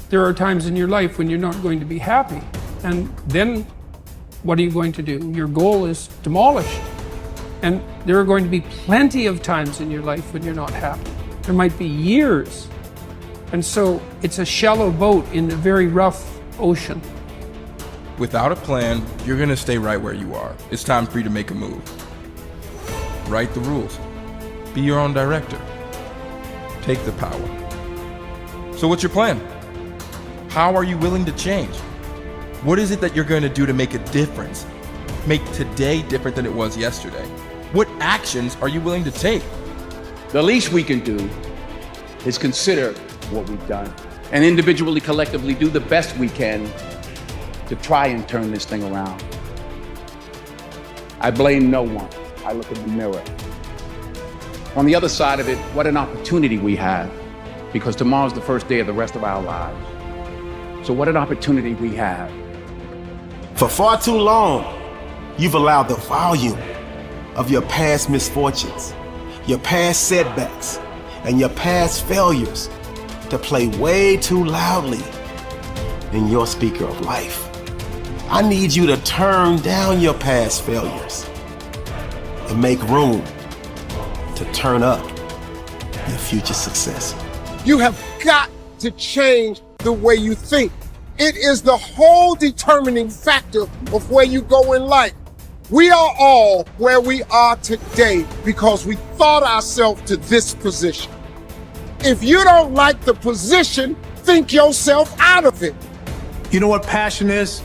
there are times in your life when you're not going to be happy. And then what are you going to do? Your goal is demolished. And there are going to be plenty of times in your life when you're not happy. There might be years. And so it's a shallow boat in a very rough ocean. Without a plan, you're gonna stay right where you are. It's time for you to make a move. Write the rules. Be your own director. Take the power. So what's your plan? How are you willing to change? What is it that you're going to do to make a difference? Make today different than it was yesterday? What actions are you willing to take? The least we can do is consider what we've done and individually, collectively do the best we can to try and turn this thing around. I blame no one. I look in the mirror. On the other side of it, what an opportunity we have, because tomorrow's the first day of the rest of our lives. So what an opportunity we have. For far too long, you've allowed the volume of your past misfortunes, your past setbacks, and your past failures to play way too loudly in your speaker of life. I need you to turn down your past failures and make room to turn up your future success. You have got to change the way you think. It is the whole determining factor of where you go in life. We are all where we are today because we thought ourselves to this position. If you don't like the position, think yourself out of it. You know what passion is?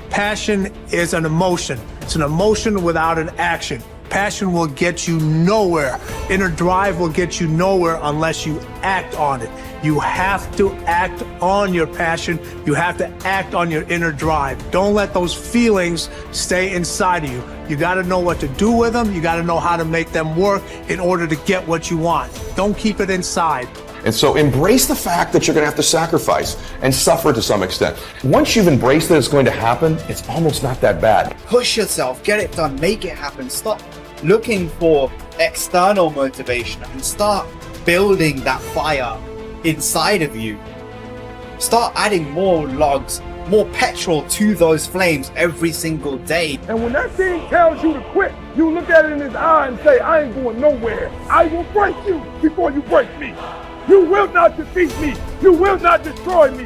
Passion is an emotion. It's an emotion without an action. Passion will get you nowhere. Inner drive will get you nowhere unless you act on it. You have to act on your passion. You have to act on your inner drive. Don't let those feelings stay inside of you. You got to know what to do with them. You got to know how to make them work in order to get what you want. Don't keep it inside. And so embrace the fact that you're going to have to sacrifice and suffer to some extent. Once you've embraced that it's going to happen, it's almost not that bad. Push yourself, get it done, make it happen. Stop looking for external motivation and start building that fire inside of you. Start adding more logs, more petrol to those flames every single day. And when that thing tells you to quit, you look at it in his eye and say, I ain't going nowhere. I will break you before you break me. You will not defeat me. You will not destroy me.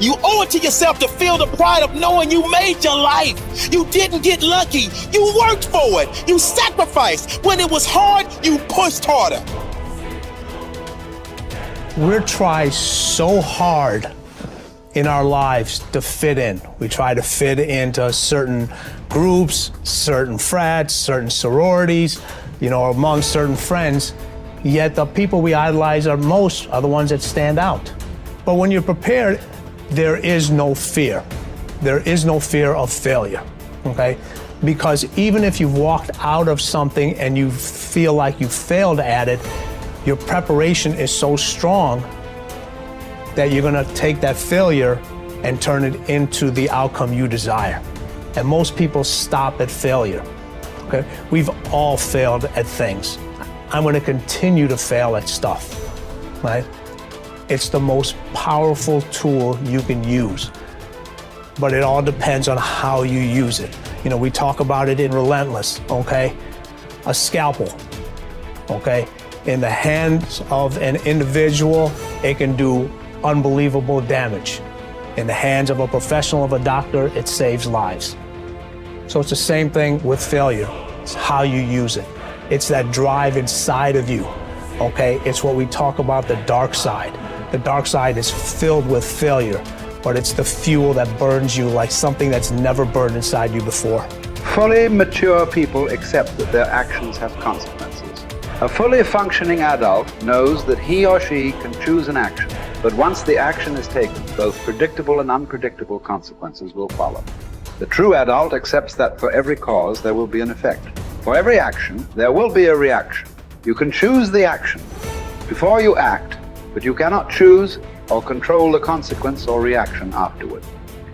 You owe it to yourself to feel the pride of knowing you made your life. You didn't get lucky. You worked for it. You sacrificed. When it was hard, you pushed harder. We try so hard in our lives to fit in. We try to fit into certain groups, certain frats, certain sororities, among certain friends. Yet the people we idolize are the ones that stand out. But when you're prepared, there is no fear. There is no fear of failure, okay? Because even if you've walked out of something and you feel like you failed at it, your preparation is so strong that you're gonna take that failure and turn it into the outcome you desire. And most people stop at failure, okay? We've all failed at things. I'm going to continue to fail at stuff, right? It's the most powerful tool you can use, but it all depends on how you use it. We talk about it in Relentless, okay? A scalpel, okay? In the hands of an individual, it can do unbelievable damage. In the hands of a professional, of a doctor, it saves lives. So it's the same thing with failure. It's how you use it. It's that drive inside of you, okay? It's what we talk about, the dark side. The dark side is filled with failure, but it's the fuel that burns you like something that's never burned inside you before. Fully mature people accept that their actions have consequences. A fully functioning adult knows that he or she can choose an action, but once the action is taken, both predictable and unpredictable consequences will follow. The true adult accepts that for every cause there will be an effect. For every action, there will be a reaction. You can choose the action before you act, but you cannot choose or control the consequence or reaction afterward.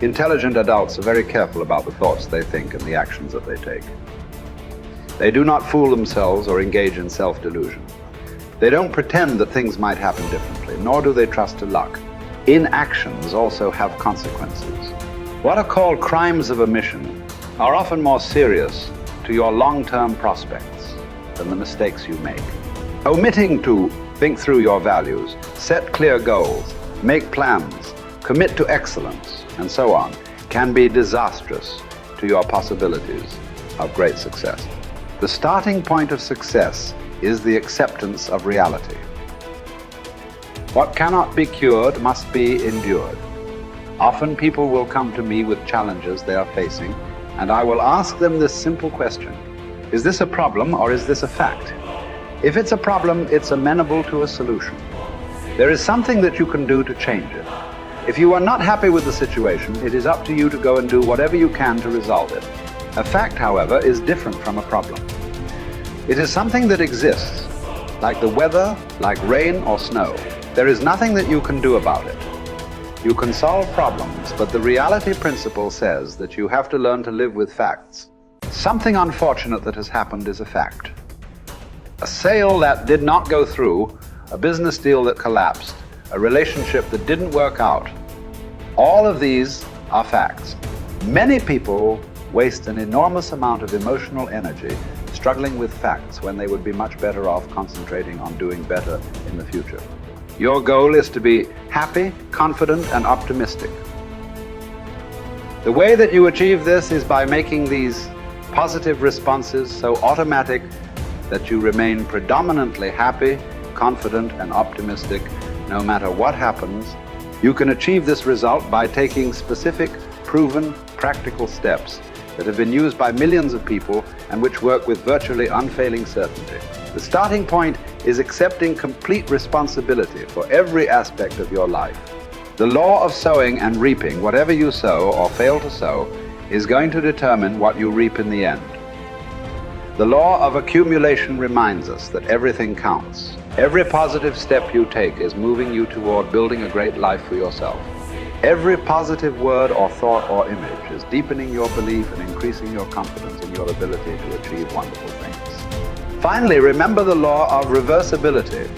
Intelligent adults are very careful about the thoughts they think and the actions that they take. They do not fool themselves or engage in self-delusion. They don't pretend that things might happen differently, nor do they trust to luck. inactions also have consequences. What are called crimes of omission are often more serious to your long-term prospects than the mistakes you make. Omitting to think through your values, set clear goals, make plans, commit to excellence, and so on, can be disastrous to your possibilities of great success. The starting point of success is the acceptance of reality. What cannot be cured must be endured. Often people will come to me with challenges they are facing, and I will ask them this simple question: is this a problem or is this a fact? If it's a problem, it's amenable to a solution. There is something that you can do to change it. If you are not happy with the situation, it is up to you to go and do whatever you can to resolve it. A fact, however, is different from a problem. It is something that exists, like the weather, like rain or snow. There is nothing that you can do about it. You can solve problems, but the reality principle says that you have to learn to live with facts. Something unfortunate that has happened is a fact. A sale that did not go through, a business deal that collapsed, a relationship that didn't work out. All of these are facts. Many people waste an enormous amount of emotional energy struggling with facts when they would be much better off concentrating on doing better in the future. Your goal is to be happy, confident, and optimistic. The way that you achieve this is by making these positive responses so automatic that you remain predominantly happy, confident, and optimistic no matter what happens. You can achieve this result by taking specific, proven, practical steps that have been used by millions of people and which work with virtually unfailing certainty. The starting point is accepting complete responsibility for every aspect of your life. The law of sowing and reaping, whatever you sow or fail to sow, is going to determine what you reap in the end. The law of accumulation reminds us that everything counts. Every positive step you take is moving you toward building a great life for yourself. Every positive word or thought or image is deepening your belief and increasing your confidence in your ability to achieve wonderful things. Finally, remember the law of reversibility.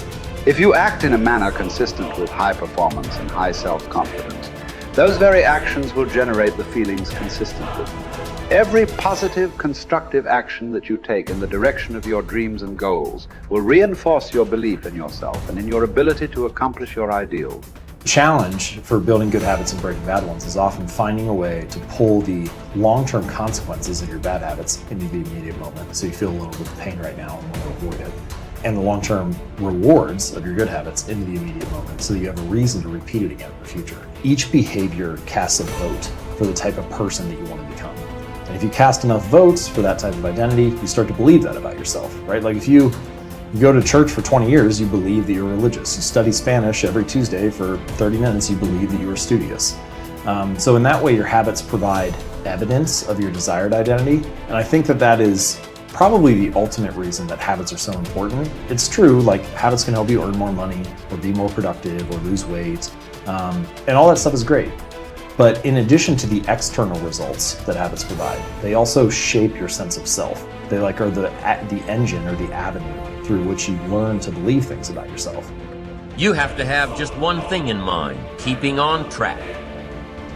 If you act in a manner consistent with high performance and high self-confidence, those very actions will generate the feelings consistent with them. Every positive, constructive action that you take in the direction of your dreams and goals will reinforce your belief in yourself and in your ability to accomplish your ideals. The challenge for building good habits and breaking bad ones is often finding a way to pull the long-term consequences of your bad habits into the immediate moment, so you feel a little bit of pain right now and want to avoid it, and the long-term rewards of your good habits into the immediate moment, so you have a reason to repeat it again in the future. Each behavior casts a vote for the type of person that you want to become. And if you cast enough votes for that type of identity, you start to believe that about yourself, right? Like if you go to church for 20 years, you believe that you're religious. You study Spanish every Tuesday for 30 minutes, you believe that you are studious. So in that way, your habits provide evidence of your desired identity. And I think that that is probably the ultimate reason that habits are so important. It's true, like habits can help you earn more money or be more productive or lose weight. And all that stuff is great. But in addition to the external results that habits provide, they also shape your sense of self. They are the engine or the avenue through which you learn to believe things about yourself. You have to have just one thing in mind: keeping on track,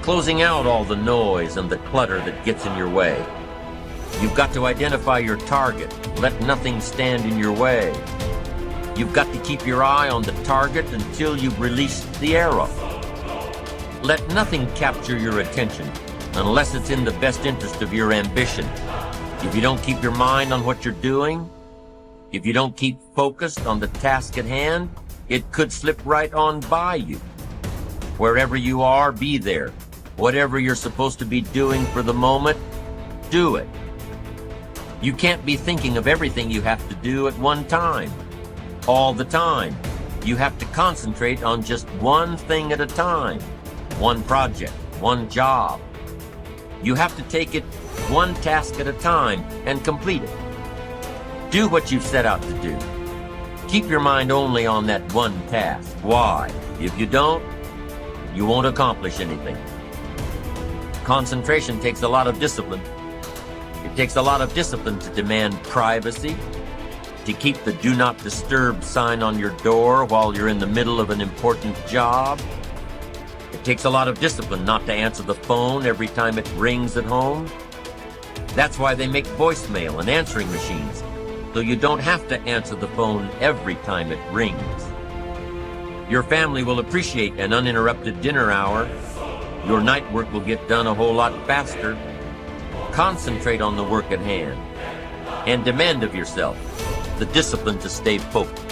closing out all the noise and the clutter that gets in your way. You've got to identify your target. Let nothing stand in your way. You've got to keep your eye on the target until you've released the arrow. Let nothing capture your attention unless it's in the best interest of your ambition. If you don't keep your mind on what you're doing, if you don't keep focused on the task at hand, it could slip right on by you. Wherever you are, be there. Whatever you're supposed to be doing for the moment, do it. You can't be thinking of everything you have to do at one time, all the time. You have to concentrate on just one thing at a time, one project, one job. You have to take it one task at a time and complete it. Do what you've set out to do. Keep your mind only on that one task. Why? If you don't, you won't accomplish anything. Concentration takes a lot of discipline. It takes a lot of discipline to demand privacy, to keep the do not disturb sign on your door while you're in the middle of an important job. takes a lot of discipline not to answer the phone every time it rings at home. That's why they make voicemail and answering machines, so you don't have to answer the phone every time it rings. Your family will appreciate an uninterrupted dinner hour. Your night work will get done a whole lot faster. Concentrate on the work at hand and demand of yourself the discipline to stay focused.